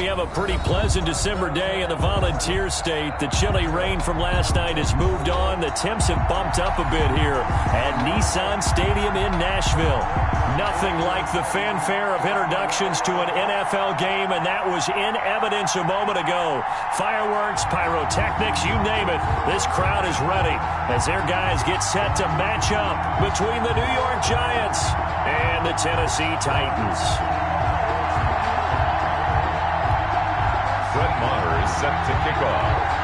we have a pretty pleasant December day in the Volunteer State. The chilly rain from last night has moved on. The temps have bumped up a bit here at Nissan Stadium in Nashville. Nothing like the fanfare of introductions to an NFL game, and that was in evidence a moment ago. Fireworks, pyrotechnics, you name it. This crowd is ready as their guys get set to match up between the New York Giants and the Tennessee Titans. Fred Maher is set to kick off.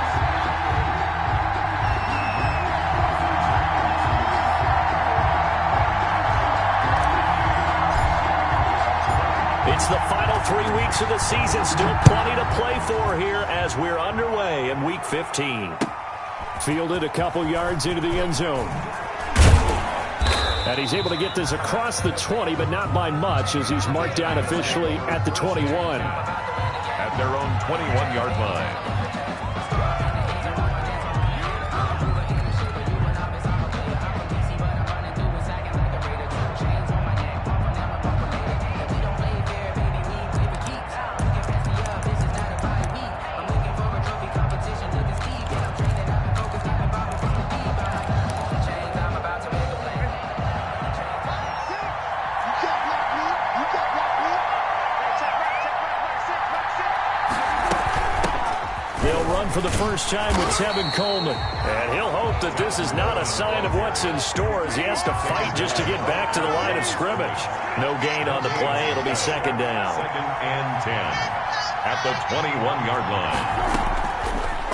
It's the final 3 weeks of the season. Still plenty to play for here as we're underway in Week 15. Fielded a couple yards into the end zone. And he's able to get this across the 20, but not by much as he's marked down officially at the 21. At their own 21-yard line. For the first time with Tevin Coleman. And he'll hope that this is not a sign of what's in store as he has to fight just to get back to the line of scrimmage. No gain on the play. It'll be second down. 2nd and 10 at the 21-yard line.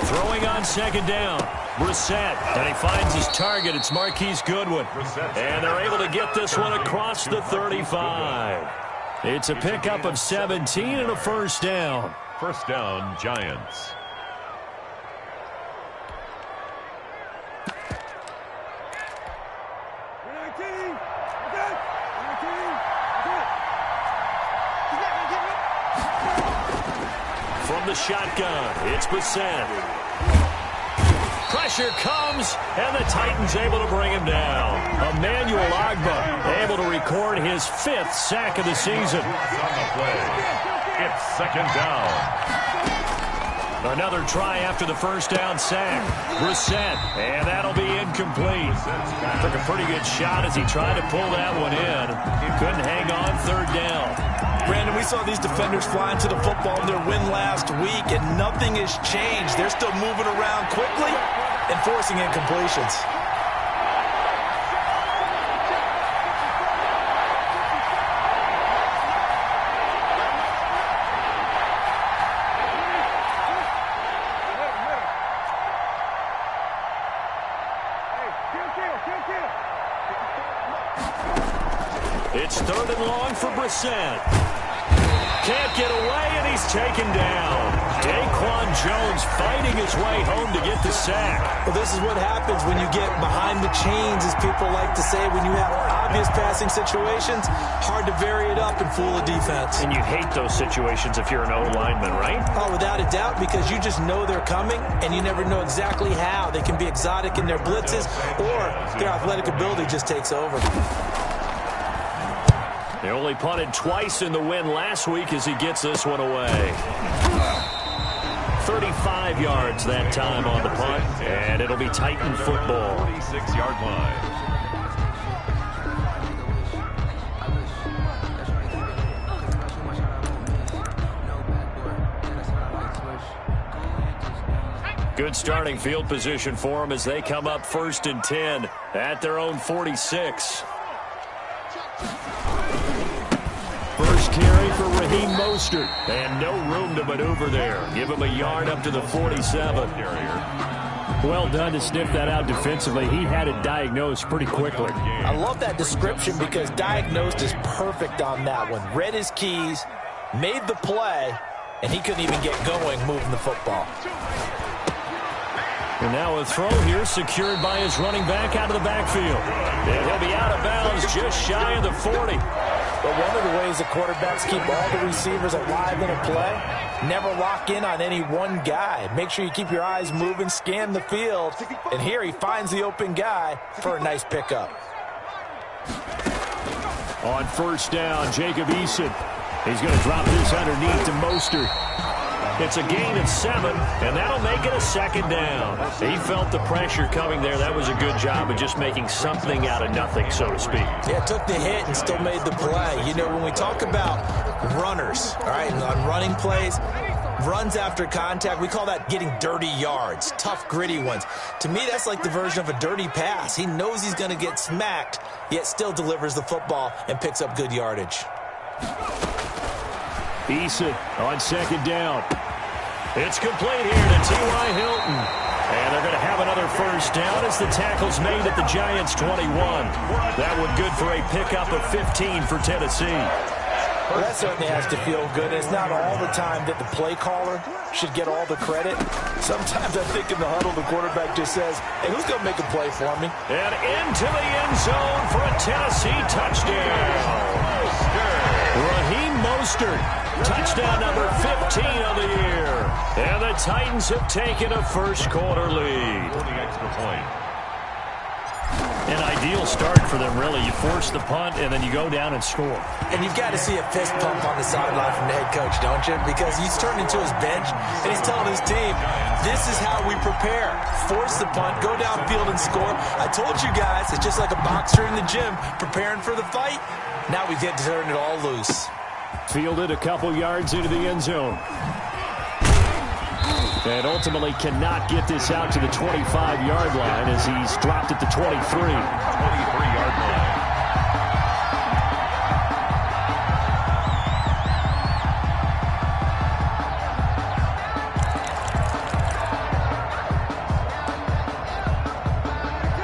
Throwing on second down. Brissett. And he finds his target. It's Marquise Goodwin. And they're able to get this one across the 35. It's a pickup of 17 and a first down. First down, Giants. From the shotgun, it's Brissett. Pressure comes, and the Titans able to bring him down. Emmanuel Ogbah able to record his 5th sack of the season. On the play, it's second down. Another try after the first down sack. Brissett, and that'll be incomplete. Took a pretty good shot as he tried to pull that one in. Couldn't hang on, third down. Brandon, we saw these defenders fly into the football in their win last week, and nothing has changed. They're still moving around quickly and forcing incompletions. It's 3rd and long for Brissett. Can't get away, and he's taken down. Daquan Jones fighting his way home to get the sack. Well, this is what happens when you get behind the chains, as people like to say. When you have obvious passing situations, hard to vary it up and fool a defense. And you hate those situations if you're an O-lineman, right? Oh, without a doubt, because you just know they're coming, and you never know exactly how. They can be exotic in their blitzes, or their athletic ability just takes over. They only punted twice in the win last week as he gets this one away. 35 yards that time on the punt, and it'll be Titan football. 46-yard line. Good starting field position for them as they come up 1st and 10 at their own 46. First carry for Raheem Mostert, and no room to maneuver there. Give him a yard up to the 47. Well done to sniff that out defensively. He had it diagnosed pretty quickly. I love that description because diagnosed is perfect on that one. Read his keys, made the play, and he couldn't even get going moving the football. And now a throw here secured by his running back out of the backfield. And he'll be out of bounds just shy of the 40. But one of the ways the quarterbacks keep all the receivers alive in a play, never lock in on any one guy. Make sure you keep your eyes moving, scan the field. And here he finds the open guy for a nice pickup. On first down, Jacob Eason. He's going to drop this underneath to Mostert. It's a gain of 7, and that'll make it a second down. He felt the pressure coming there. That was a good job of just making something out of nothing, so to speak. Yeah, took the hit and still made the play. You know, when we talk about runners, all right, on running plays, runs after contact, we call that getting dirty yards, tough, gritty ones. To me, that's like the version of a dirty pass. He knows he's going to get smacked, yet still delivers the football and picks up good yardage. Issa on second down. It's complete here to T.Y. Hilton. And they're going to have another first down as the tackle's made at the Giants' 21. That one good for a pickup of 15 for Tennessee. Well, that certainly has to feel good. It's not all the time that the play caller should get all the credit. Sometimes I think in the huddle, the quarterback just says, hey, who's going to make a play for me? And into the end zone for a Tennessee touchdown. Raheem Mostert, touchdown number 15 of the year. And the Titans have taken a first-quarter lead. An ideal start for them, really. You force the punt, and then you go down and score. And you've got to see a fist pump on the sideline from the head coach, don't you? Because he's turned into his bench, and he's telling his team, this is how we prepare. Force the punt, go downfield and score. I told you guys, it's just like a boxer in the gym preparing for the fight. Now we get to turn it all loose. Fielded a couple yards into the end zone. And ultimately cannot get this out to the 25-yard line as he's dropped at the 23. 23-yard line.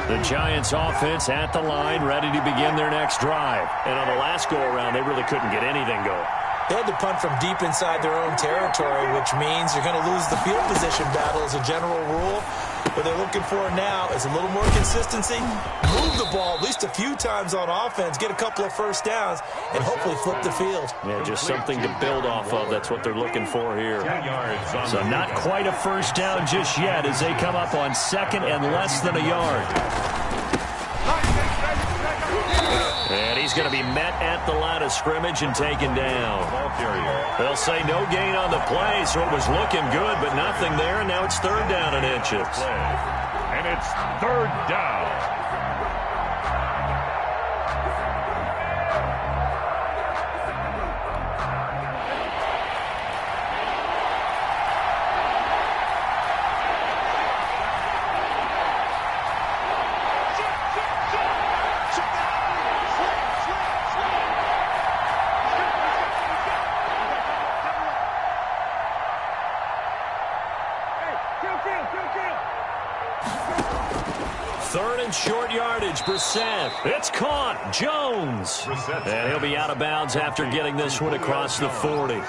The Giants offense at the line, ready to begin their next drive. And on the last go-around, they really couldn't get anything going. They had to punt from deep inside their own territory, which means you're going to lose the field position battle as a general rule. What they're looking for now is a little more consistency, move the ball at least a few times on offense, get a couple of first downs, and hopefully flip the field. Yeah, just something to build off of. That's what they're looking for here. So not quite a first down just yet as they come up on second and less than a yard. And he's going to be met at the line of scrimmage and taken down. They'll say no gain on the play, so it was looking good, but nothing there, and now it's third down and inches. And it's third down. Third and short yardage, Brissett. It's caught. Jones. And he'll be out of bounds after getting this one across the 40.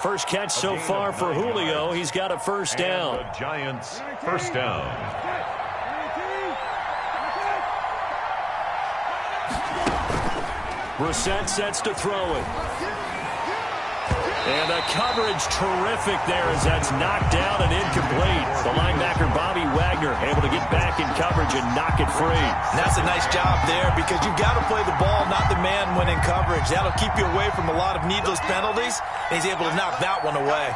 First catch so far for Julio. He's got a first down. The Giants, first down. Brissett sets to throw it. And the coverage terrific there as that's knocked down and incomplete. The linebacker, Bobby Wagner, able to get back in coverage and knock it free. And that's a nice job there because you've got to play the ball, not the man when in coverage. That'll keep you away from a lot of needless penalties. And he's able to knock that one away.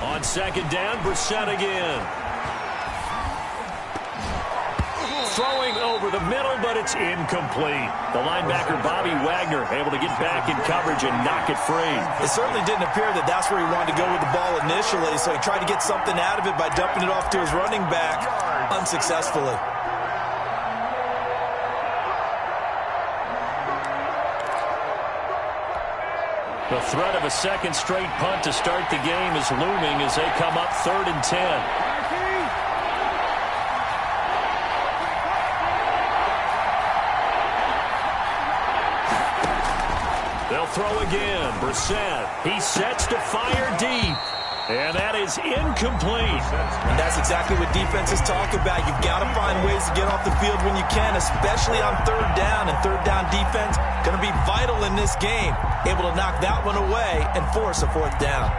On second down, Brissett again. Throwing over the middle, but it's incomplete. The linebacker, Bobby Wagner, able to get back in coverage and knock it free. It certainly didn't appear that that's where he wanted to go with the ball initially, so he tried to get something out of it by dumping it off to his running back unsuccessfully. The threat of a second straight punt to start the game is looming as they come up 3rd and 10. They'll throw again. Brissett, he sets to fire deep. And that is incomplete. And that's exactly what defenses talk about. You've got to find ways to get off the field when you can, especially on third down. And third down defense going to be vital in this game. Able to knock that one away and force a fourth down.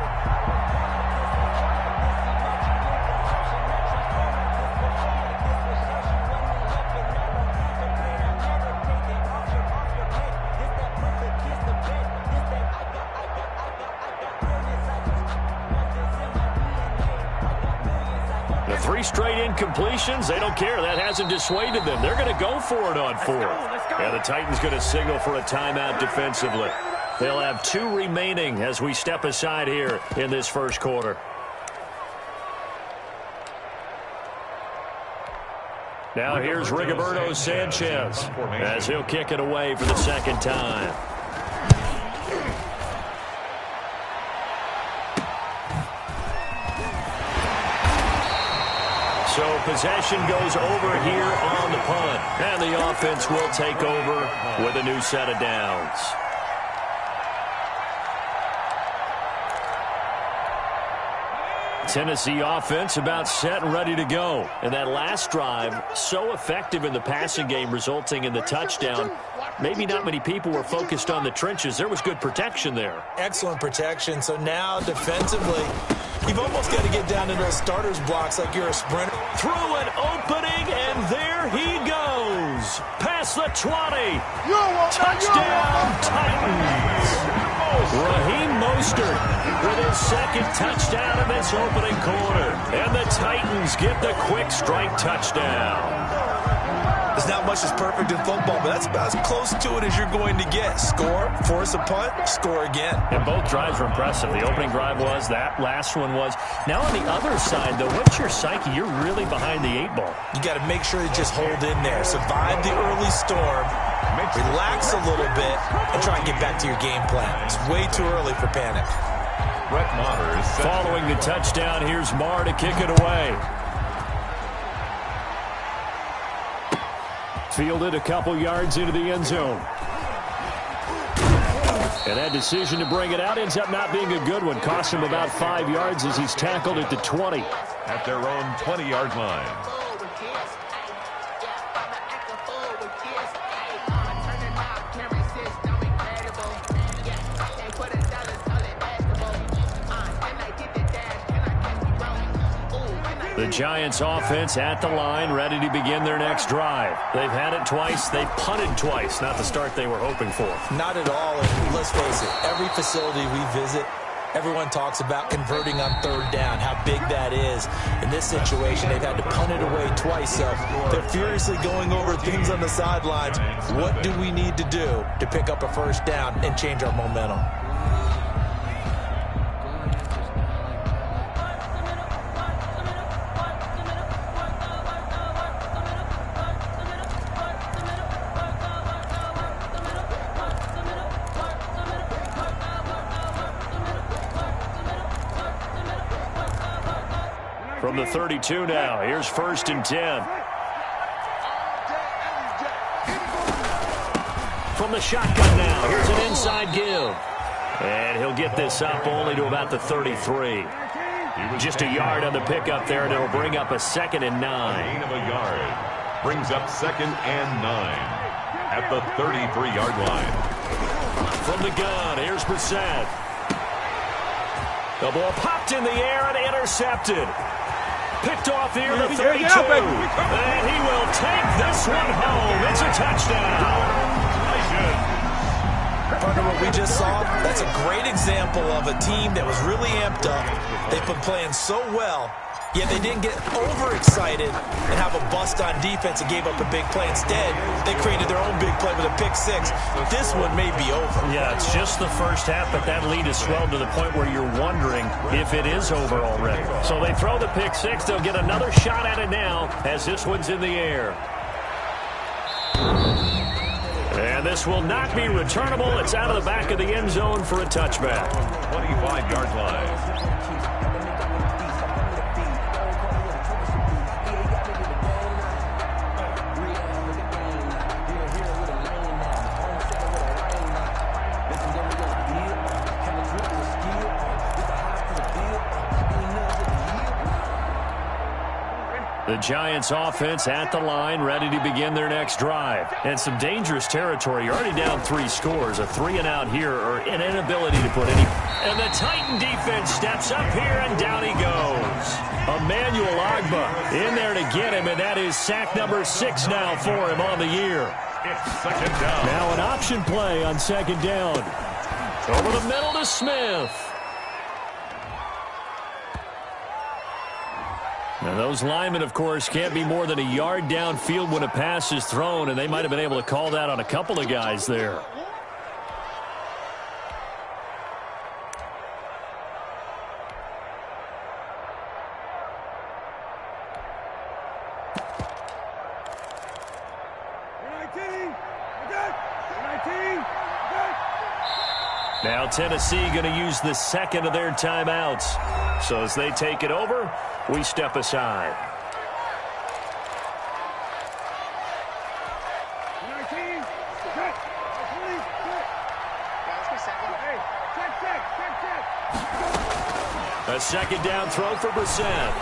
The 3 straight incompletions, they don't care. That hasn't dissuaded them. They're going to go for it on 4th. Yeah, the Titans going to signal for a timeout defensively. They'll have 2 remaining as we step aside here in this first quarter. Now here's Rigoberto Sanchez as he'll kick it away for the second time. So possession goes over here on the punt. And the offense will take over with a new set of downs. Tennessee offense about set and ready to go. And that last drive, so effective in the passing game, resulting in the touchdown. Maybe not many people were focused on the trenches. There was good protection there. Excellent protection. So now defensively, you've almost got to get down to those starters blocks like you're a sprinter. Through an opening, and there he goes. Past the 20. Touchdown, Titans. Raheem Mostert with his second touchdown in this opening quarter. And the Titans get the quick strike touchdown. There's not much that's perfect in football, but that's about as close to it as you're going to get. Score, force a punt, score again. And both drives were impressive. The opening drive was, that last one was. Now on the other side, though, what's your psyche? You're really behind the 8 ball. You got to make sure you just hold in there. Survive the early storm, relax a little bit, and try and get back to your game plan. It's way too early for panic. Following the touchdown, here's Marr to kick it away. Fielded a couple yards into the end zone. And that decision to bring it out ends up not being a good one. Cost him about 5 yards as he's tackled at the 20. At their own 20-yard line. The Giants offense at the line, ready to begin their next drive. They've had it twice. They've punted twice. Not the start they were hoping for. Not at all. And let's face it, every facility we visit, everyone talks about converting on third down, how big that is. In this situation, they've had to punt it away twice. So they're furiously going over things on the sidelines. What do we need to do to pick up a first down and change our momentum? From the 32 now, here's 1st and 10. From the shotgun now, here's an inside give. And he'll get this up only to about the 33. Just a yard on the pickup there, and it'll bring up a 2nd and 9. Gain of a yard. Brings up 2nd and 9 at the 33-yard line. From the gun, here's Brissett. The ball popped in the air and intercepted. Picked off here to 32. And he will take this one home. It's a touchdown. Partner, what we just saw, that's a great example of a team that was really amped up. They've been playing so well, yet they didn't get overexcited and have a bust on defense and gave up a big play. Instead, they created their own big play with a pick 6. This one may be over. Yeah, it's just the first half, but that lead has swelled to the point where you're wondering if it is over already. So they throw the pick 6. They'll get another shot at it now as this one's in the air. And this will not be returnable. It's out of the back of the end zone for a touchback. 25-yard line. The Giants offense at the line, ready to begin their next drive. And some dangerous territory. You're already down 3 scores. A 3-and-out here, or an inability to put any. And the Titan defense steps up here, and down he goes. Emmanuel Ogbah in there to get him, and that is sack number 6 now for him on the year. It's second down. Now an option play on second down. Over the middle to Smith. And those linemen, of course, can't be more than a yard downfield when a pass is thrown, and they might have been able to call that on a couple of guys there. Now Tennessee going to use the second of their timeouts. So as they take it over, we step aside. A second down throw for Brissett.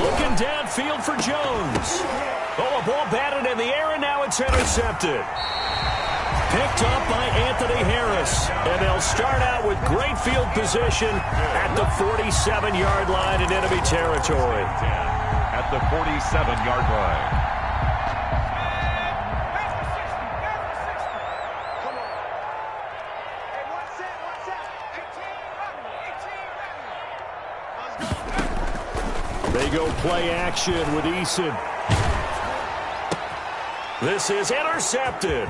Looking downfield for Jones. Oh, a ball batted in the air, and now it's intercepted. Picked up by Anthony Harris. And they'll start out with great field position at the 47-yard line in enemy territory. At the 47-yard line. They go play action with Eason. This is intercepted.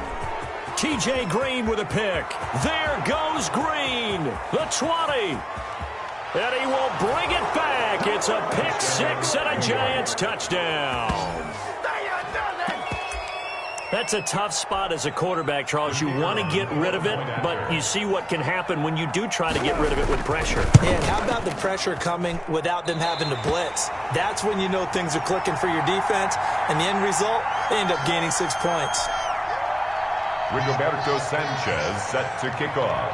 T.J. Green with a pick. There goes Green. The 20. And he will bring it back. It's a pick 6 and a Giants touchdown. That's a tough spot as a quarterback, Charles. You want to get rid of it, but you see what can happen when you do try to get rid of it with pressure. Yeah, and how about the pressure coming without them having to blitz? That's when you know things are clicking for your defense, and the end result, they end up gaining 6 points. Rigoberto Sanchez set to kick off.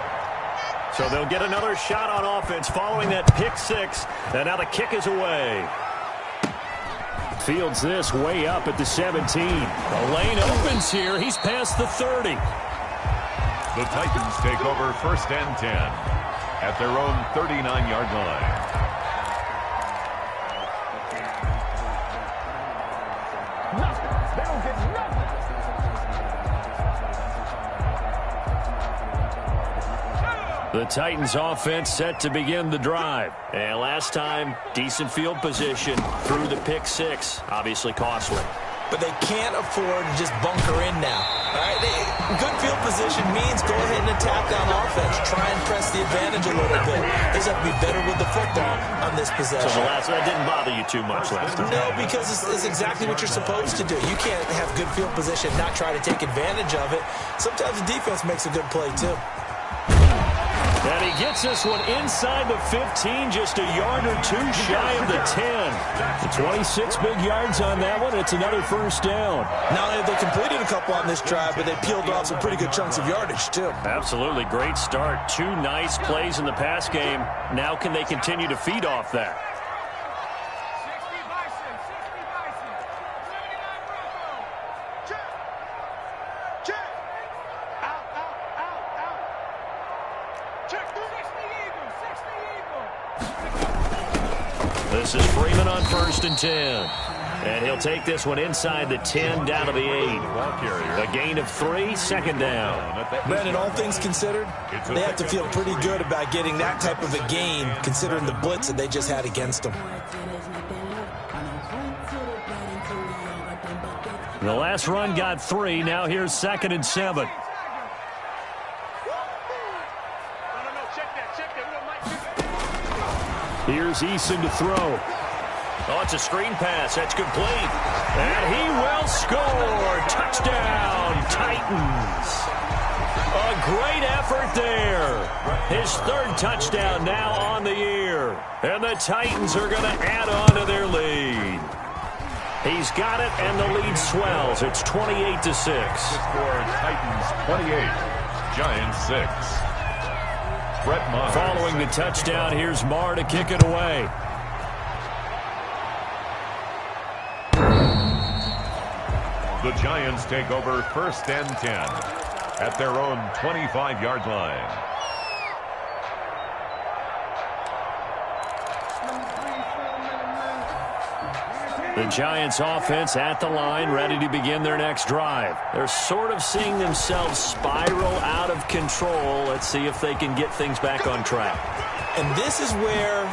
So they'll get another shot on offense following that pick 6, and now the kick is away. Fields this way up at the 17. The lane opens here. He's past the 30. The Titans take over 1st and 10 at their own 39-yard line. The Titans offense set to begin the drive. And last time, decent field position through the pick 6. Obviously costly. But they can't afford to just bunker in now. All right? Good field position means go ahead and attack on offense. Try and press the advantage a little bit. They just have to be better with the football on this possession. So that didn't bother you too much last time? No, because it's exactly what you're supposed to do. You can't have good field position, not try to take advantage of it. Sometimes the defense makes a good play, too. And he gets this one inside the 15, just a yard or 2 shy of the 10. The 26 big yards on that one. It's another first down. Not only have they completed a couple on this drive, but they peeled off some pretty good chunks of yardage, too. Absolutely. Great start. 2 nice plays in the pass game. Now can they continue to feed off that? This is Freeman on 1st and 10. And he'll take this one inside the 10 down to the 8. A gain of 3, second down. Brandon, all things considered, they have to feel pretty good about getting that type of a gain, considering the blitz that they just had against them. The last run got 3. Now here's 2nd and 7. Here's Eason to throw. Oh, it's a screen pass. That's complete. And he will score. Touchdown, Titans. A great effort there. His 3rd touchdown now on the year. And the Titans are going to add on to their lead. He's got it, and the lead swells. It's 28-6. Score Titans 28, Giants 6. Following the touchdown, here's Marr to kick it away. The Giants take over 1st and 10 at their own 25-yard line. The Giants offense at the line, ready to begin their next drive. They're sort of seeing themselves spiral out of control. Let's see if they can get things back on track. And this is where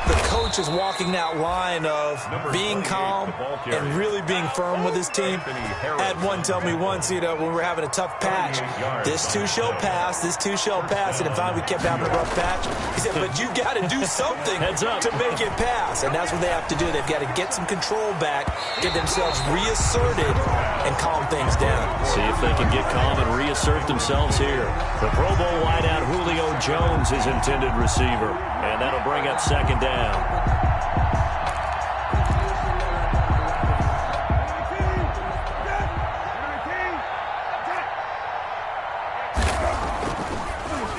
the coach is walking that line of being calm and really being firm with his team. I had one tell me once, when we were having a tough patch, this too shall pass, this too shall pass. And finally we kept having a rough patch. He said, but you got to do something to make it pass. And that's what they have to do. They've got to get some control back, get themselves reasserted, and calm things down. See if they can get calm and reassert themselves here. The Pro Bowl wideout Julio Jones is intended receiver. And that'll bring up 2nd down.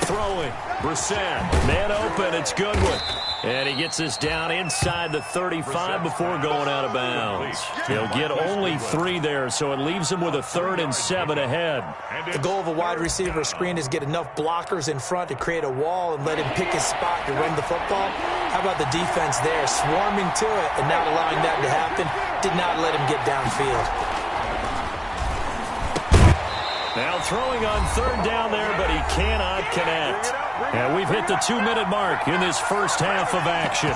Throwing. Brissett. Man open. It's Goodwin. And he gets this down inside the 35 before going out of bounds. He'll get only 3 there, so it leaves him with a 3rd and 7 ahead. The goal of a wide receiver screen is get enough blockers in front to create a wall and let him pick his spot to run the football. How about the defense there, swarming to it and not allowing that to happen? Did not let him get downfield. Now throwing on 3rd down there, but he cannot connect. And we've hit the 2-minute mark in this first half of action.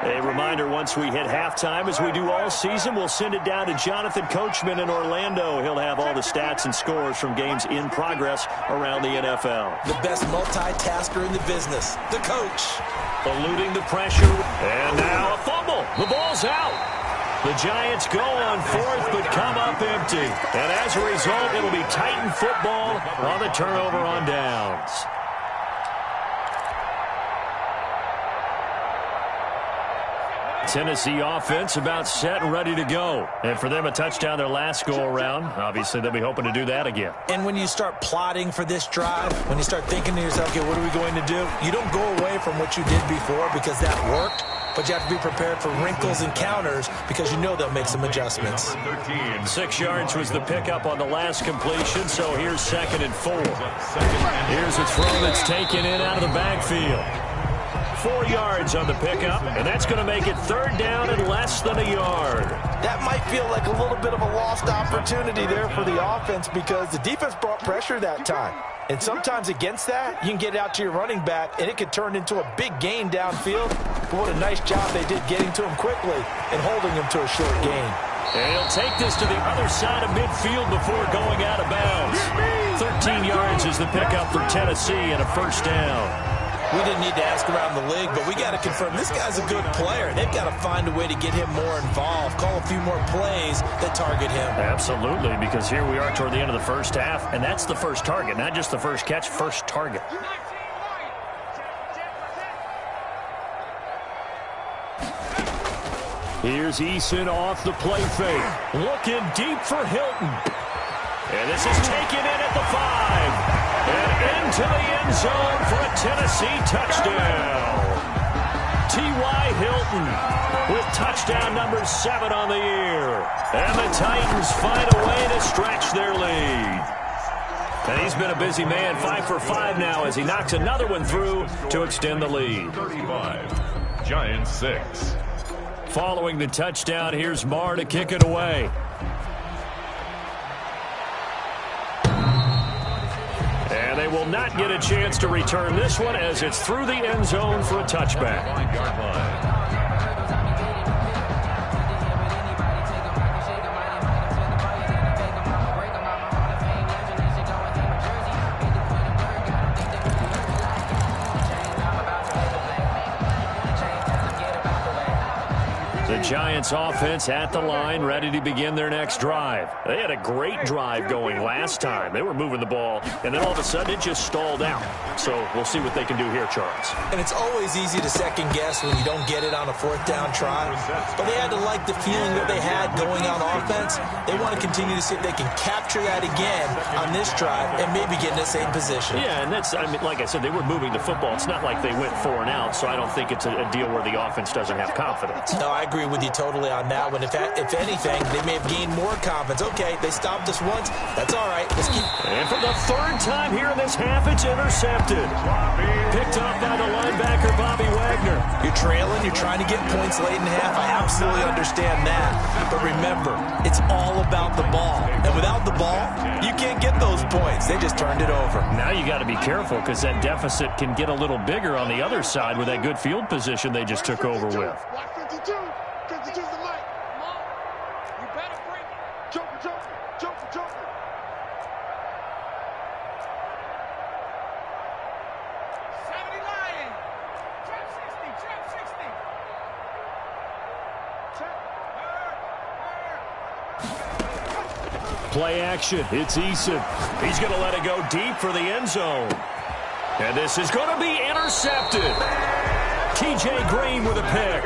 A reminder, once we hit halftime, as we do all season, we'll send it down to Jonathan Coachman in Orlando. He'll have all the stats and scores from games in progress around the NFL. The best multitasker in the business, the coach. Eluding the pressure, and now a fumble. The ball's out. The Giants go on 4th, but come up empty. And as a result, it'll be Titan football on the turnover on downs. Tennessee offense about set and ready to go. And for them, a touchdown their last go-around. Obviously, they'll be hoping to do that again. And when you start plotting for this drive, when you start thinking to yourself, okay, what are we going to do? You don't go away from what you did before because that worked, but you have to be prepared for wrinkles and counters because you know they'll make some adjustments. 6 yards was the pickup on the last completion, so here's 2nd and 4. Here's a throw that's taken in out of the backfield. 4 yards on the pickup, and that's going to make it 3rd down and less than a yard. That might feel like a little bit of a lost opportunity there for the offense because the defense brought pressure that time. And sometimes against that, you can get out to your running back, and it could turn into a big gain downfield. But what a nice job they did getting to him quickly and holding him to a short gain. And he'll take this to the other side of midfield before going out of bounds. 13 yards is the pickup for Tennessee and a 1st down. We didn't need to ask around the league, but we got to confirm this guy's a good player. They've got to find a way to get him more involved, call a few more plays that target him. Absolutely, because here we are toward the end of the first half, and that's the first target, not just the first catch, first target. Here's Eason off the play fake. Looking deep for Hilton. And this is taken in at the 5. And into the end zone for a Tennessee touchdown. T.Y. Hilton with touchdown number 7 on the year. And the Titans find a way to stretch their lead. And he's been a busy man, 5 for 5 now as he knocks another one through to extend the lead. 35, Giants 6. Following the touchdown, here's Marr to kick it away. And they will not get a chance to return this one as it's through the end zone for a touchback. 5-yard line. The Giants offense at the line, ready to begin their next drive. They had a great drive going last time. They were moving the ball, and then all of a sudden it just stalled out. So we'll see what they can do here, Charles. And it's always easy to second guess when you don't get it on a fourth down try. But they had to like the feeling that they had going on offense. They want to continue to see if they can capture that again on this drive and maybe get in the same position. Yeah, and that's, I mean, like I said, they were moving the football. It's not like they went 4 and out, so I don't think it's a deal where the offense doesn't have confidence. No, I agree with you totally on that one. If anything, they may have gained more confidence. Okay, they stopped us once. That's all right. Let's keep. And for the third time here in this half, it's intercepted. Picked up by the linebacker, Bobby Wagner. You're trailing. You're trying to get points late in the half. I absolutely understand that. But remember, it's all about the ball. And without the ball, you can't get those points. They just turned it over. Now you got to be careful because that deficit can get a little bigger on the other side with that good field position they just took over with. Watch 52. 52's the light. Come on. You better break it. Joker, Joker. Joker, Joker. Play action. It's Eason. He's going to let it go deep for the end zone. And this is going to be intercepted. T.J. Green with a pick.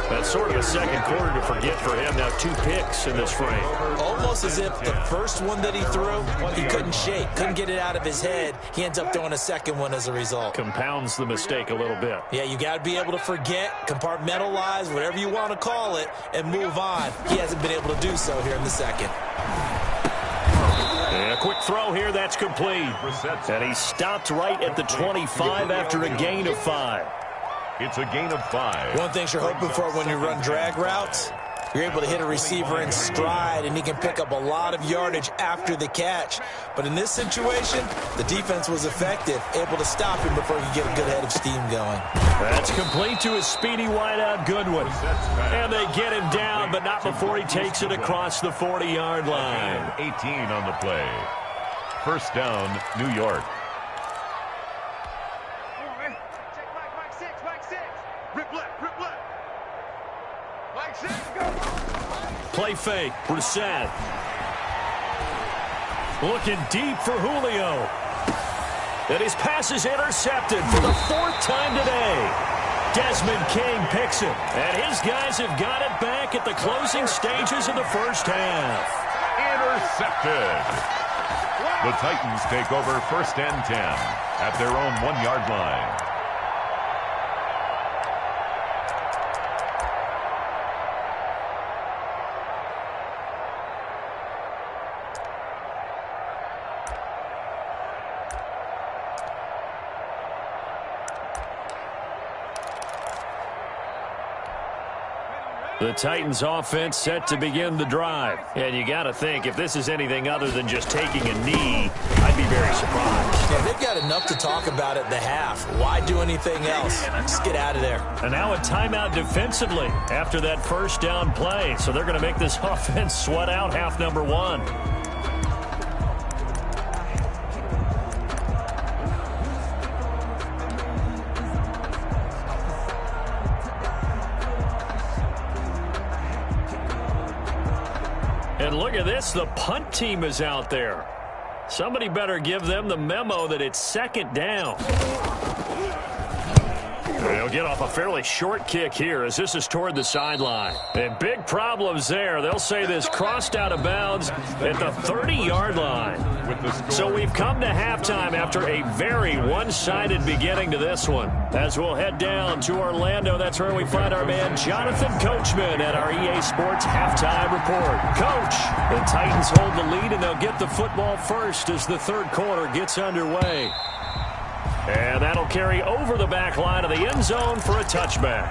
That's sort of a second quarter to forget for him. Now 2 picks in this frame. Almost as if the first one that he threw, he couldn't shake, couldn't get it out of his head. He ends up throwing a second one as a result. Compounds the mistake a little bit. Yeah, you got to be able to forget, compartmentalize, whatever you want to call it, and move on. He hasn't been able to do so here in the second. And a quick throw here, that's complete. And he stopped right at the 25 after a gain of 5. It's a gain of 5. One thing you're hoping for when you run drag routes, you're able to hit a receiver in stride, and he can pick up a lot of yardage after the catch. But in this situation, the defense was effective, able to stop him before he could get a good head of steam going. That's complete to his speedy wideout, Goodwin. And they get him down, but not before he takes it across the 40-yard line. 18 on the play. First down, New York. Play fake, Brissett. Looking deep for Julio. And his pass is intercepted for the 4th time today. Desmond King picks it. And his guys have got it back at the closing stages of the first half. Intercepted. The Titans take over 1st and 10 at their own 1-yard line. The Titans offense set to begin the drive. And you got to think, if this is anything other than just taking a knee, I'd be very surprised. Yeah, they've got enough to talk about at the half. Why do anything else? Just get out of there. And now a timeout defensively after that first down play. So they're going to make this offense sweat out half number 1. And look at this, the punt team is out there. Somebody better give them the memo that it's 2nd down. They'll get off a fairly short kick here as this is toward the sideline. And big problems there. They'll say this crossed out of bounds at the 30-yard line. So we've come to halftime after a very one-sided beginning to this one. As we'll head down to Orlando, that's where we find our man Jonathan Coachman at our EA Sports Halftime Report. Coach, the Titans hold the lead and they'll get the football first as the 3rd quarter gets underway. And that'll carry over the back line of the end zone for a touchback.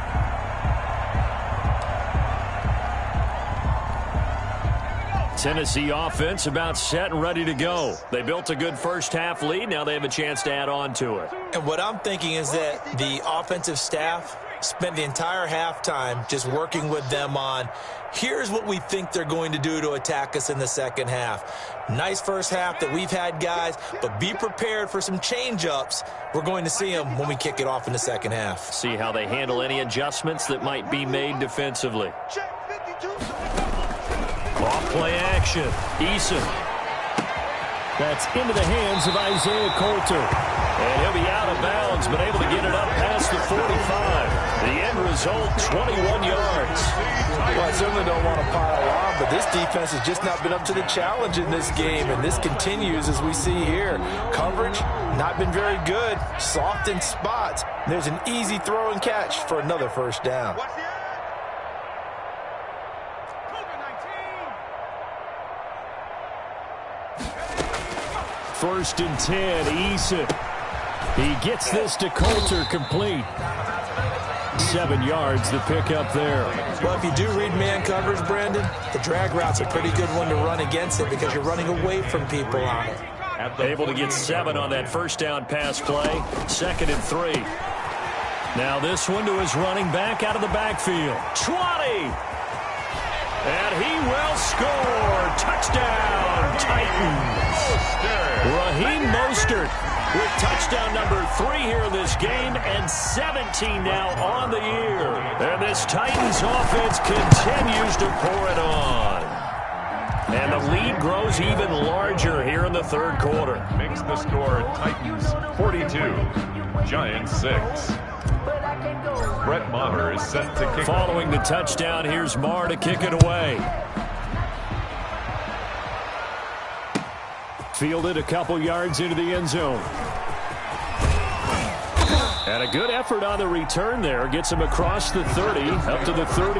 Tennessee offense about set and ready to go. They built a good first half lead. Now they have a chance to add on to it. And what I'm thinking is that the offensive staff spent the entire halftime just working with them on, here's what we think they're going to do to attack us in the second half. Nice first half that we've had, guys, but be prepared for some change-ups. We're going to see them when we kick it off in the second half. See how they handle any adjustments that might be made defensively. Off play action. Eason. That's into the hands of Isaiah Coulter. And he'll be out of bounds, but able to get it up past the 45. The end result, 21 yards. Well, I certainly don't want to pile on, but this defense has just not been up to the challenge in this game, and this continues as we see here. Coverage, not been very good. Soft in spots. There's an easy throw and catch for another first down. First and 10, Eason. He gets this to Coulter, complete. 7 yards, the pickup there. Well, if you do read man coverage, Brandon, the drag route's a pretty good one to run against it because you're running away from people on it. Able to get 7 on that first down pass play. 2nd and 3. Now this one to his running back out of the backfield. 20! And he will score. Touchdown, Titans. Raheem Mostert with touchdown number 3 here in this game, and 17 now on the year. And this Titans offense continues to pour it on. And the lead grows even larger here in the third quarter. Makes the score Titans 42, Giants 6. Brett Maher is set to kick. Following the touchdown, here's Maher to kick it away. Fielded a couple yards into the end zone. And a good effort on the return there. Gets him across the 30, up to the 33.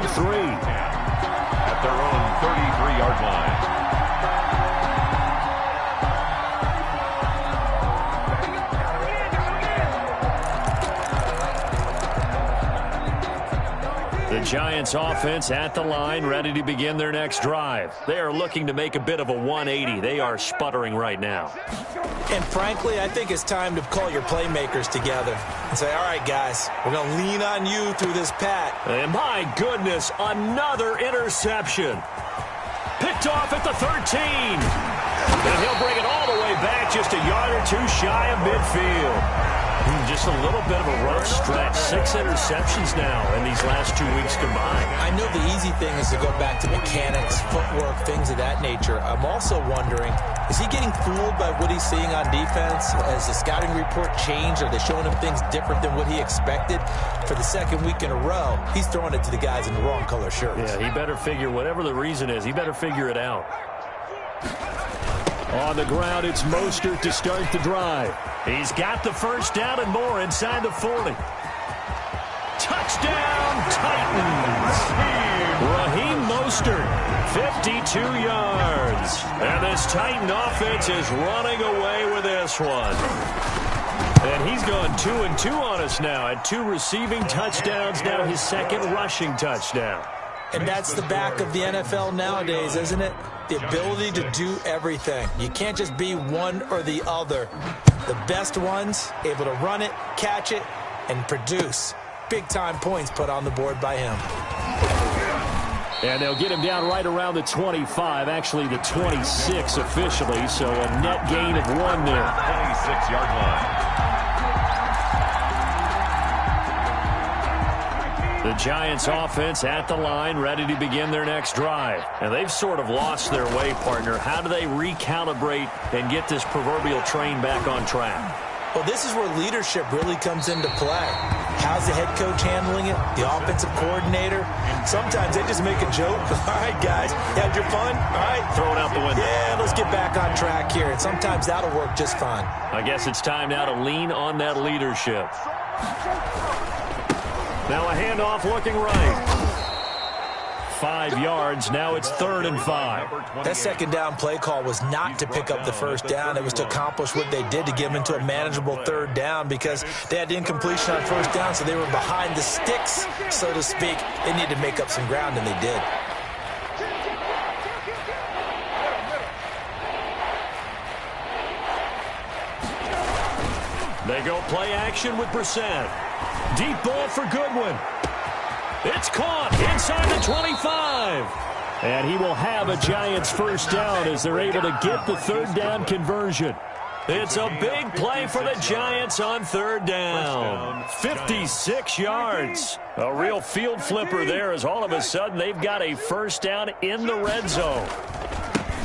At their own 33-yard line. The Giants offense at the line, ready to begin their next drive. They are looking to make a bit of a 180. They are sputtering right now. And frankly, I think it's time to call your playmakers together and say, all right, guys, we're going to lean on you through this pat. And my goodness, another interception. Picked off at the 13. And he'll bring it all the way back, just a yard or two shy of midfield. Just a little bit of a rough stretch. 6 interceptions now in these last 2 weeks combined. I know the easy thing is to go back to mechanics, footwork, things of that nature. I'm also wondering, is he getting fooled by what he's seeing on defense? Has the scouting report changed? Are they showing him things different than what he expected? For the second week in a row, he's throwing it to the guys in the wrong color shirts. Yeah, he better figure, whatever the reason is, he better figure it out. On the ground, it's Mostert to start the drive. He's got the first down and more inside the 40. Touchdown, Titans. Raheem Mostert, 52 yards. And this Titan offense is running away with this one. And he's gone 2-2 on us now at 2 receiving touchdowns, now his 2nd rushing touchdown. And that's the back of the NFL nowadays, isn't it? The ability to do everything. You can't just be one or the other. The best ones, able to run it, catch it, and produce. Big-time points put on the board by him. And they'll get him down right around the 25, actually the 26 officially, so a net gain of 1 there. 26-yard line. The Giants offense at the line, ready to begin their next drive. And they've sort of lost their way, partner. How do they recalibrate and get this proverbial train back on track? Well, this is where leadership really comes into play. How's the head coach handling it? The offensive coordinator? Sometimes they just make a joke. All right, guys, you had your fun? All right. Throw it out the window. Yeah, let's get back on track here. And sometimes that'll work just fine. I guess it's time now to lean on that leadership. Now a handoff looking right. 5 yards. Now it's 3rd and 5. That second down play call was not to pick up the first down. It was to accomplish what they did to get them into a manageable 3rd down because they had incompletion on first down, so they were behind the sticks, so to speak. They needed to make up some ground, and they did. They go play action with Brissett. Deep ball for Goodwin. It's caught inside the 25. And he will have a Giants first down as they're able to get the third down conversion. It's a big play for the Giants on third down. 56 yards. A real field flipper there as all of a sudden they've got a first down in the red zone.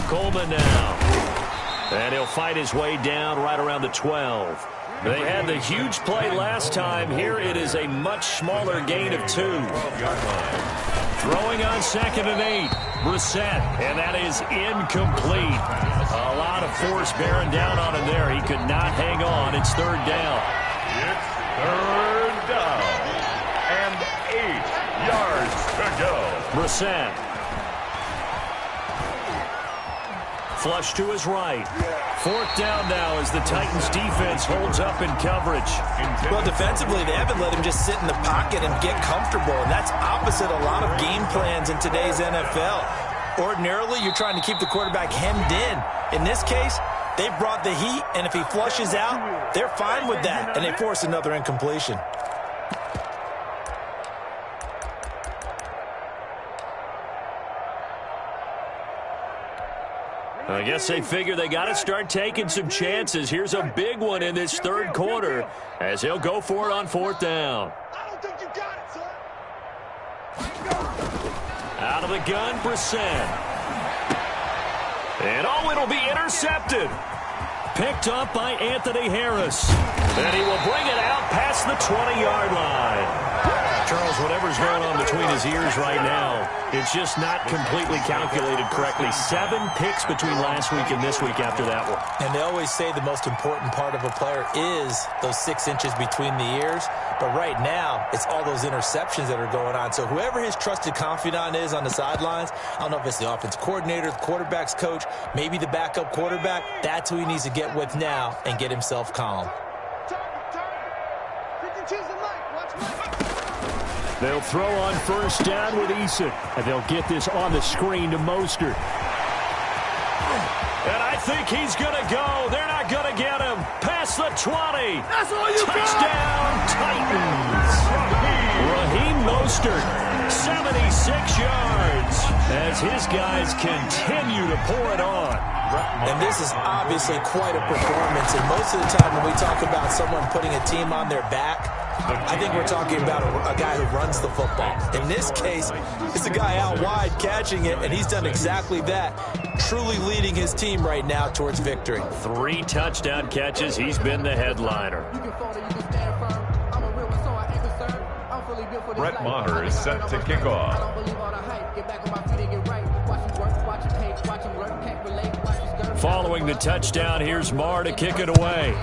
Coleman now. And he'll fight his way down right around the 12. They had the huge play last time. Here it is a much smaller gain of 2. Throwing on 2nd and 8. Brissett, and that is incomplete. A lot of force bearing down on him there. He could not hang on. It's third down. It's third down. And 8 yards to go. Brissett. Flush to his right. Fourth down now as the Titans defense holds up in coverage. Well, defensively, they haven't let him just sit in the pocket and get comfortable, and that's opposite a lot of game plans in today's NFL. Ordinarily, you're trying to keep the quarterback hemmed in. In this case, they brought the heat, and if he flushes out, they're fine with that, and they force another incompletion. I guess they figure they got to start taking some chances. Here's a big one in this third quarter as he'll go for it on fourth down. I don't think you got it, son. Out of the gun, Brissett. And it'll be intercepted. Picked up by Anthony Harris. And he will bring it out past the 20-yard line. Charles, whatever's going on between his ears right now, it's just not completely calculated correctly. 7 picks between last week and this week after that one. And they always say the most important part of a player is those 6 inches between the ears. But right now, it's all those interceptions that are going on. So whoever his trusted confidant is on the sidelines, I don't know if it's the offense coordinator, the quarterback's coach, maybe the backup quarterback, that's who he needs to get with now and get himself calm. They'll throw on first down with Eason. And they'll get this on the screen to Mostert. And I think he's going to go. They're not going to get him. Past the 20. That's all you Touchdown, Titans. Raheem Mostert, 76 yards. As his guys continue to pour it on. And this is obviously quite a performance. And most of the time when we talk about someone putting a team on their back, I think we're talking about a guy who runs the football. In this case, it's a guy out wide catching it, and he's done exactly that, truly leading his team right now towards victory. 3 touchdown catches. He's been the headliner. Brett Maher is set to kick off. Following the touchdown, here's Maher to kick it away.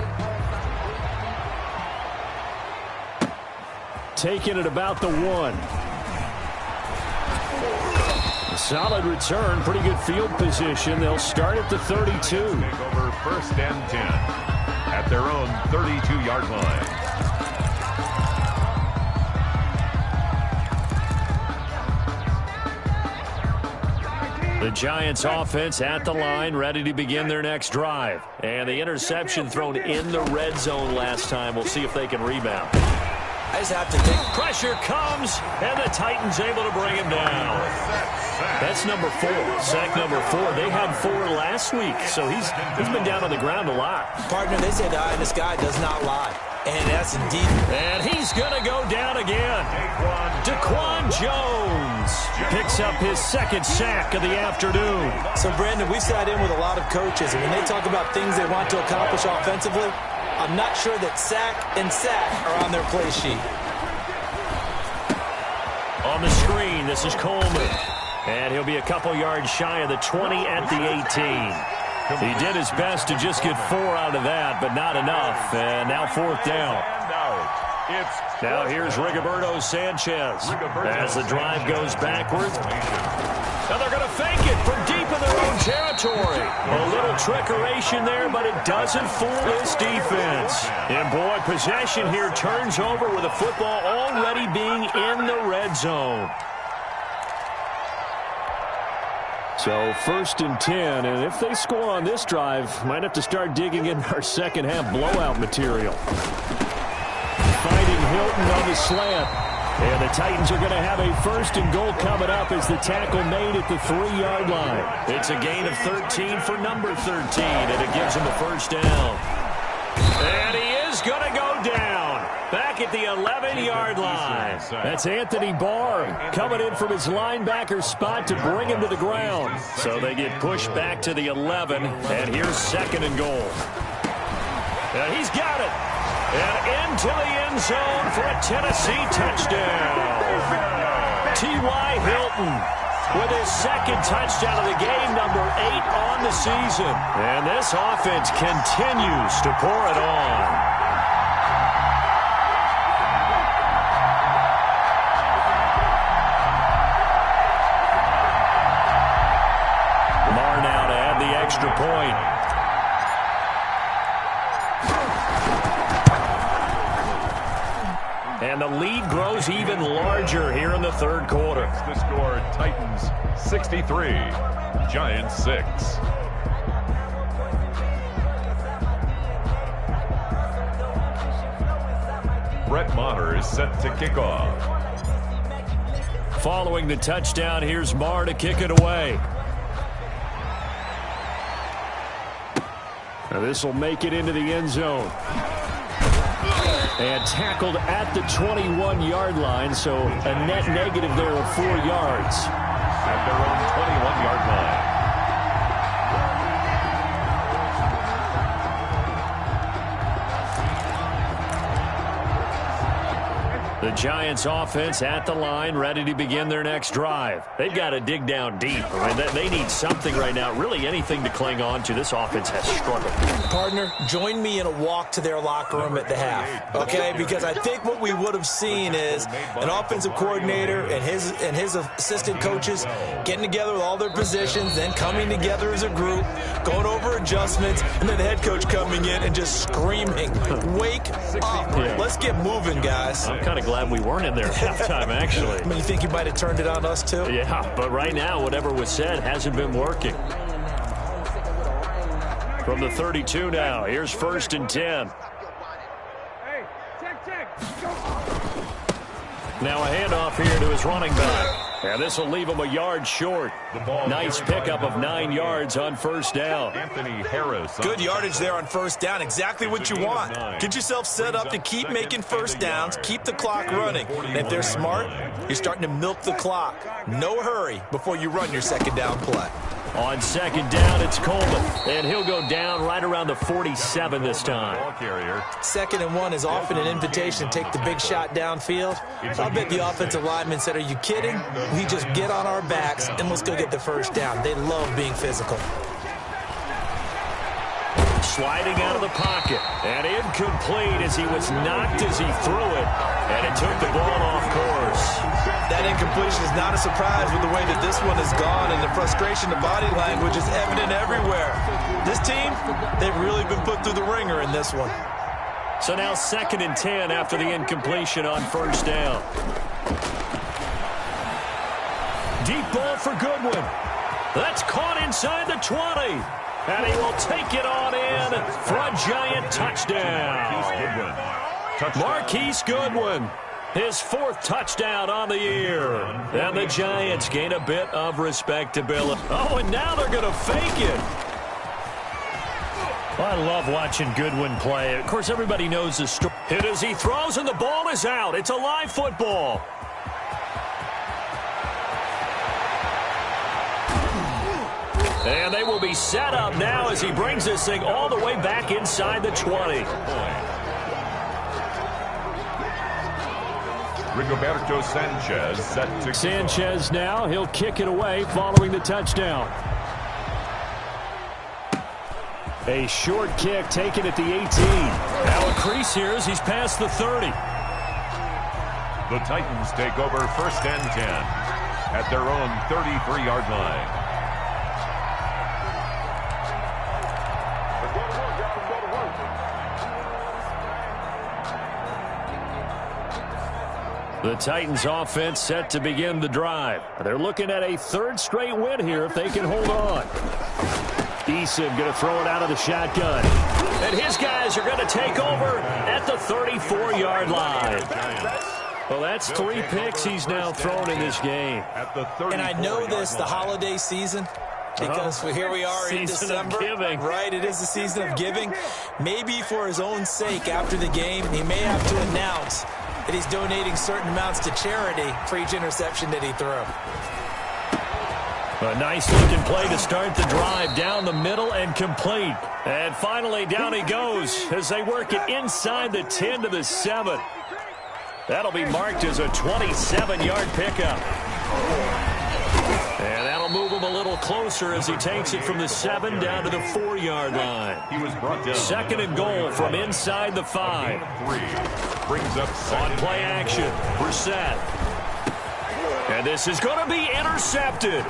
Taking it about the 1. A solid return, pretty good field position. They'll start at the 32. Take over first and 10 at their own 32-yard line. The Giants offense at the line, ready to begin their next drive. And the interception thrown in the red zone last time. We'll see if they can rebound. I just have to think. Pressure comes, and the Titans able to bring him down. That's number 4, sack number 4. They had 4 last week, so he's been down on the ground a lot. Partner, they say the eye in the sky does not lie. And that's indeed. And he's going to go down again. Daquan Jones picks up his 2nd sack of the afternoon. So, Brandon, we've sat in with a lot of coaches, and when they talk about things they want to accomplish offensively, I'm not sure that sack and sack are on their play sheet. On the screen, this is Coleman. And he'll be a couple yards shy of the 20 at the 18. He did his best to just get 4 out of that, but not enough. And now 4th down. Now here's Rigoberto Sanchez as the drive goes backwards. Now they're going to fake it from deep in their own territory. A little trickeration there, but it doesn't fool this defense. And boy, possession here turns over with the football already being in the red zone. So 1st and 10, and if they score on this drive, might have to start digging in our second half blowout material. Fighting Hilton on the slant. And the Titans are going to have a 1st and goal coming up as the tackle made at the 3-yard line. It's a gain of 13 for number 13, and it gives him a 1st down. And he is going to go down back at the 11-yard line. That's Anthony Barr coming in from his linebacker spot to bring him to the ground. So they get pushed back to the 11, and here's 2nd and goal. And he's got it. And into the end zone for a Tennessee touchdown. T.Y. Hilton with his 2nd touchdown of the game, number 8 on the season. And this offense continues to pour it on. Lamar now to add the extra point. And the lead grows even larger here in the 3rd quarter. The score, Titans 63, Giants 6. Brett Maher is set to kick off. Following the touchdown, here's Maher to kick it away. Now this will make it into the end zone. And tackled at the 21-yard line, so a net negative there of 4 yards. At their own 21-yard line. The Giants offense at the line, ready to begin their next drive. They've got to dig down deep. I mean, they need something right now, really anything to cling on to. This offense has struggled. Partner, join me in a walk to their locker room at the half, okay? Because I think what we would have seen is an offensive coordinator and his assistant coaches getting together with all their positions, then coming together as a group, going over adjustments, and then the head coach coming in and just screaming, "Wake up. Let's get moving, guys." I'm kind of glad we weren't in there at halftime, actually. I mean, you think you might have turned it on us, too? Yeah, but right now, whatever was said hasn't been working. From the 32 now, here's 1st and 10. Now a handoff here to his running back. And this will leave him a yard short. Nice pickup of 9 yards on 1st down. Anthony Harris. Good yardage there on 1st down. Exactly what you want. Get yourself set up to keep making 1st downs, keep the clock running. And if they're smart, you're starting to milk the clock. No hurry before you run your 2nd down play. On 2nd down, it's Coleman. And he'll go down right around the 47 this time. 2nd and 1 is often an invitation to take the big shot downfield. I'll bet the offensive lineman said, "Are you kidding? We just get on our backs and let's go get the 1st down." They love being physical. Sliding out of the pocket. And incomplete as he was knocked as he threw it. And it took the ball off course. That incompletion is not a surprise with the way that this one has gone, and the frustration, the body language is evident everywhere. This team, they've really been put through the ringer in this one. So now 2nd and 10 after the incompletion on 1st down. Deep ball for Goodwin. That's caught inside the 20. And he will take it on in for a Giant touchdown. Marquise Goodwin, his 4th touchdown on the year. And the Giants gain a bit of respectability. Oh, and now they're going to fake it. I love watching Goodwin play. Of course, everybody knows the story. Hit as he throws, and the ball is out. It's a live football. And they will be set up now as he brings this thing all the way back inside the 20. Rigoberto Sanchez set to Sanchez now. He'll kick it away following the touchdown. A short kick taken at the 18. Now a crease here as he's past the 30. The Titans take over 1st and 10 at their own 33-yard line. The Titans offense set to begin the drive. They're looking at a 3rd straight win here if they can hold on. Eason going to throw it out of the shotgun. And his guys are going to take over at the 34-yard line. Well, that's 3 picks he's now thrown in this game. And I know this, the holiday season, because here we are in December. Right, it is the season of giving. Maybe for his own sake after the game, he may have to announce that he's donating certain amounts to charity for each interception that he threw. A nice-looking play to start the drive down the middle and complete. And finally, down he goes as they work it inside the 10 to the 7. That'll be marked as a 27-yard pickup. And that'll move him a little closer as he takes it from the 7 down to the 4-yard line. He was brought down. 2nd and goal from inside the 5. 3. Brings up On play action, Brissett. And this is going to be intercepted.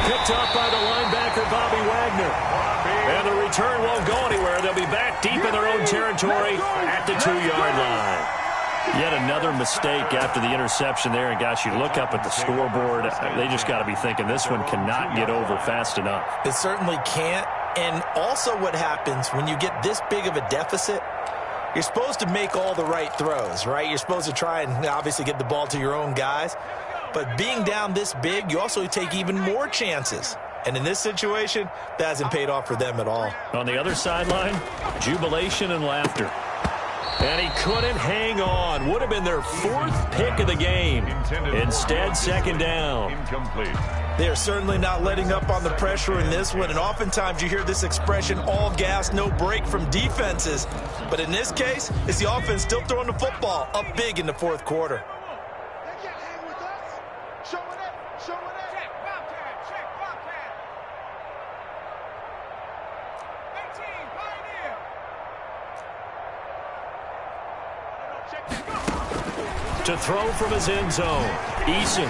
Picked up by the linebacker, Bobby Wagner. And the return won't go anywhere. They'll be back deep in their own territory at the 2-yard line. Yet another mistake after the interception there. And, gosh, you look up at the scoreboard, they just got to be thinking this one cannot get over fast enough. It certainly can't. And also what happens when you get this big of a deficit, you're supposed to make all the right throws, right? You're supposed to try and obviously get the ball to your own guys. But being down this big, you also take even more chances. And in this situation, that hasn't paid off for them at all. On the other sideline, jubilation and laughter. And he couldn't hang on. Would have been their 4th pick of the game. Instead, 2nd down. Incomplete. They are certainly not letting up on the pressure in this one. And oftentimes you hear this expression, all gas, no break from defenses. But in this case, it's the offense still throwing the football up big in the 4th quarter. To throw from his end zone, Eason.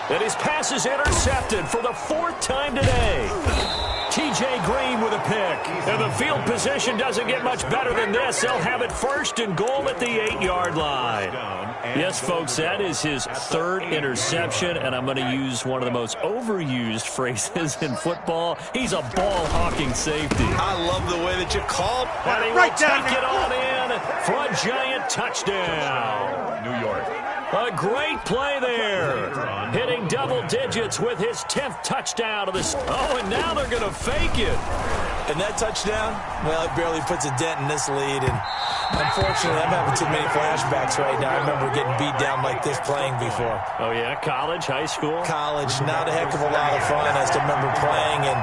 And his pass is intercepted for the 4th time today. T.J. Green with a pick. And the field position doesn't get much better than this. They'll have it 1st and goal at the 8-yard line. Yes, folks, that is his 3rd interception, and I'm going to use one of the most overused phrases in football. He's a ball-hawking safety. I love the way that you called. And he will take it on in for a giant touchdown. New York. A great play there. Hitting double digits with his 10th touchdown of this. Oh, and now they're going to fake it. And that touchdown, well, it barely puts a dent in this lead. And unfortunately, I'm having too many flashbacks right now. I remember getting beat down like this playing before. Oh, yeah? College, high school? College. Not a heck of a lot of fun. I still remember playing and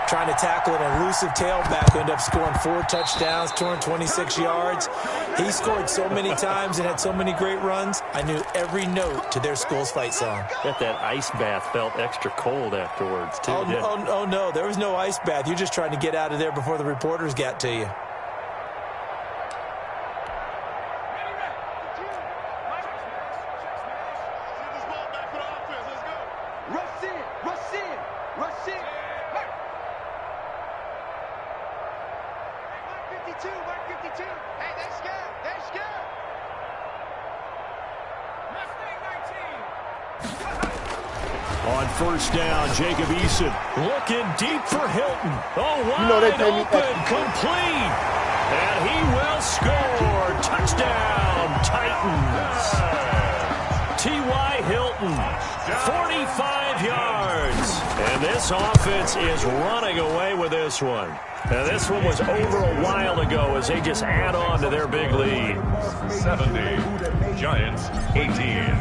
trying to tackle an elusive tailback who ended up scoring 4 touchdowns, 226 yards. He scored so many times and had so many great runs, I knew every note to their school's fight song. Bet that ice bath felt extra cold afterwards, too. Oh, no, there was no ice bath. You're just trying to get out of there before the reporters got to you. On 1st down, Jacob Eason looking deep for Hilton. Oh, wide open, complete. And he will score. Touchdown, Titans. T.Y. Hilton, 45 yards. And this offense is running away with this one. Now, this one was over a while ago as they just add on to their big lead. 70. Giants, 18.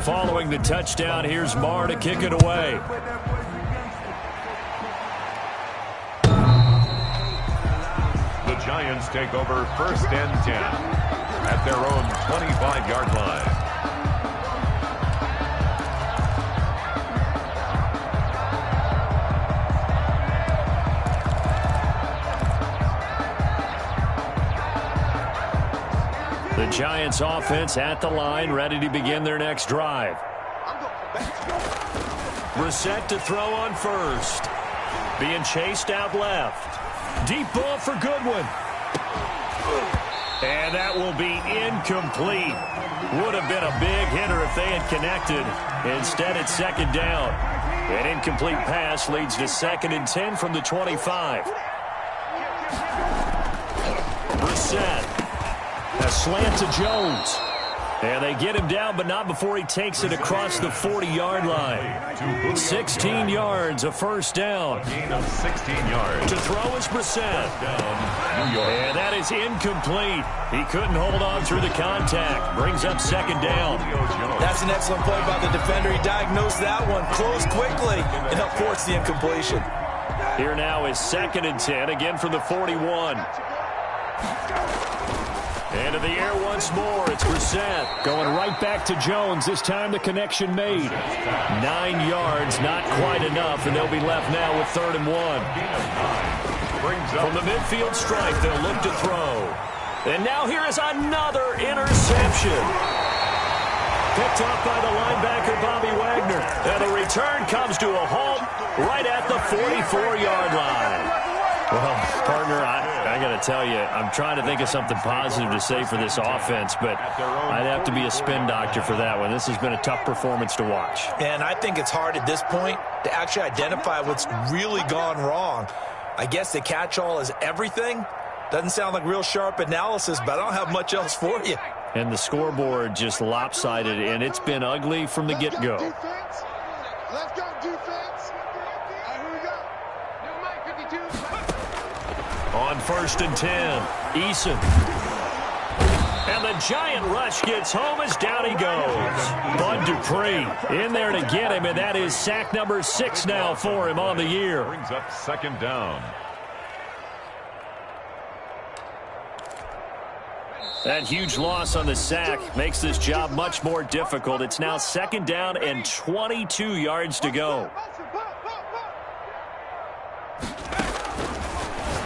Following the touchdown, here's Marr to kick it away. The Giants take over 1st and 10 at their own 25-yard line. The Giants offense at the line, ready to begin their next drive. Brissett to throw on 1st. Being chased out left. Deep ball for Goodwin. And that will be incomplete. Would have been a big hitter if they had connected. Instead, it's 2nd down. An incomplete pass leads to 2nd and 10 from the 25. Brissett. A slant to Jones. And they get him down, but not before he takes it across the 40-yard line. 16 yards, a first down. A gain of 16 yards. To throw is Brissett. New York. And that is incomplete. He couldn't hold on through the contact. Brings up second down. That's an excellent play by the defender. He diagnosed that one, closed quickly, and helped force the incompletion. Here now is 2nd and 10, again from the 41. Into the air once more. It's Brissett. Going right back to Jones. This time the connection made. 9 yards, not quite enough, and they'll be left now with 3rd and 1. From the midfield stripe, they'll look to throw. And now here is another interception. Picked up by the linebacker, Bobby Wagner. And the return comes to a halt right at the 44-yard line. Well, partner, I got to tell you, I'm trying to think of something positive to say for this offense, but I'd have to be a spin doctor for that one. This has been a tough performance to watch. And I think it's hard at this point to actually identify what's really gone wrong. I guess the catch-all is everything. Doesn't sound like real sharp analysis, but I don't have much else for you. And the scoreboard just lopsided, and it's been ugly from the get-go. Let's go, defense. Here we go. New Mike 52. On 1st and 10, Eason. And the giant rush gets home as down he goes. Bud Dupree in there to get him, and that is sack number 6 now for him on the year. Brings up 2nd down. That huge loss on the sack makes this job much more difficult. It's now 2nd down and 22 yards to go.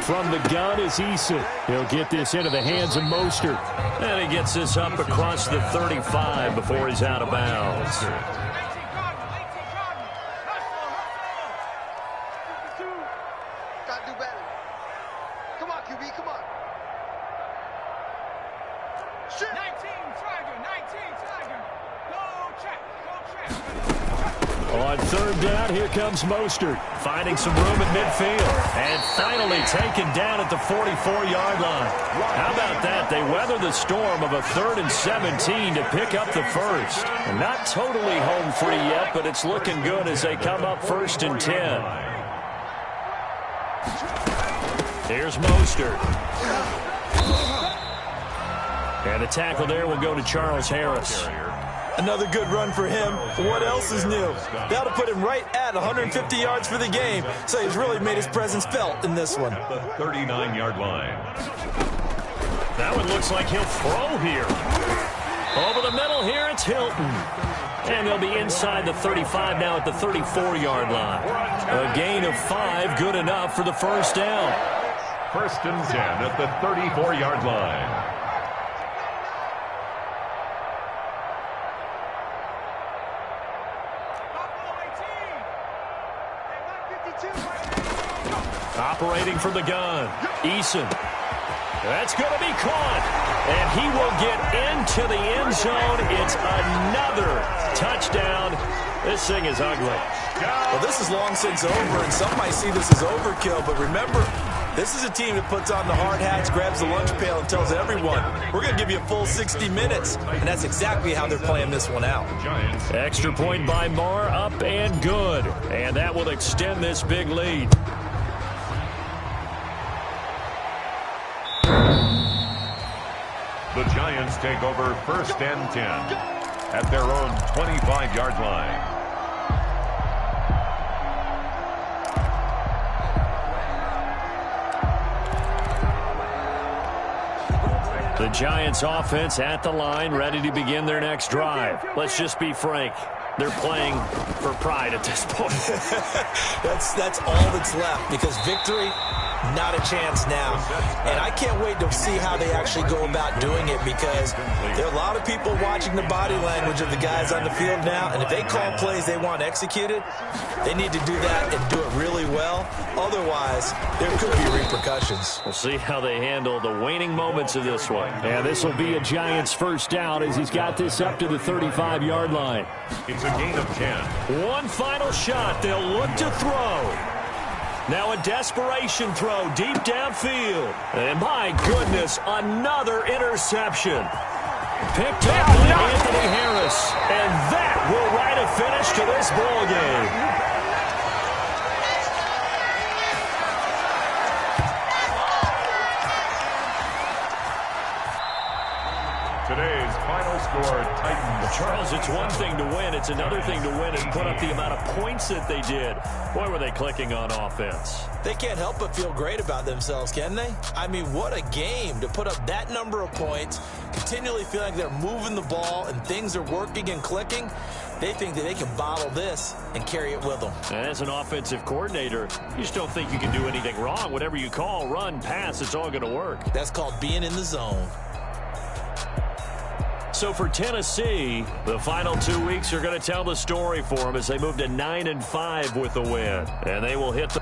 From the gun is Eason. He'll get this into the hands of Mostert. And he gets this up across the 35 before he's out of bounds. Gotta do better. Come on, QB, come on. Shit. 19 Tiger. Go check. On 3rd down, here comes Mostert, finding some room in midfield, and finally taken down at the 44-yard line. How about that? They weather the storm of a 3rd and 17 to pick up the first. And not totally home free yet, but it's looking good as they come up 1st and 10. Here's Mostert. And the tackle there will go to Charles Harris. Another good run for him. What else is new? That'll put him right at 150 yards for the game, so he's really made his presence felt in this one. The 39-yard line. That one looks like he'll throw here. Over the middle here, it's Hilton. And they'll be inside the 35 now at the 34-yard line. A gain of 5, good enough for the first down. 1st and 10 at the 34-yard line. Operating from the gun, Eason. That's going to be caught, and he will get into the end zone. It's another touchdown. This thing is ugly. Well, this is long since over, and some might see this as overkill, but remember, this is a team that puts on the hard hats, grabs the lunch pail, and tells everyone, we're going to give you a full 60 minutes, and that's exactly how they're playing this one out. Extra point by Marr, up and good, and that will extend this big lead. The Giants take over 1st and 10 at their own 25-yard line. The Giants offense at the line, ready to begin their next drive. Let's just be frank. They're playing for pride at this point. That's all that's left, because victory, not a chance now. And I can't wait to see how they actually go about doing it, because there are a lot of people watching the body language of the guys on the field now, and if they call plays they want executed, they need to do that and do it really well. Otherwise, there could be repercussions. We'll see how they handle the waning moments of this one. And this will be a Giants first down as he's got this up to the 35-yard line. It's a gain of 10. One final shot. They'll look to throw. Now a desperation throw deep downfield. And my goodness, another interception. Picked up by Anthony Harris. And that will write a finish to this ball game. Today's final score, Titans. Well, Charles, it's one thing to win. It's another thing to win and put up the amount of points that they did. Boy, were they clicking on offense. They can't help but feel great about themselves, can they? I mean, what a game to put up that number of points, continually feel like they're moving the ball and things are working and clicking. They think that they can bottle this and carry it with them. And as an offensive coordinator, you just don't think you can do anything wrong. Whatever you call, run, pass, it's all going to work. That's called being in the zone. So for Tennessee, the final 2 weeks are going to tell the story for them as they move to 9-5 with the win. And they will hit the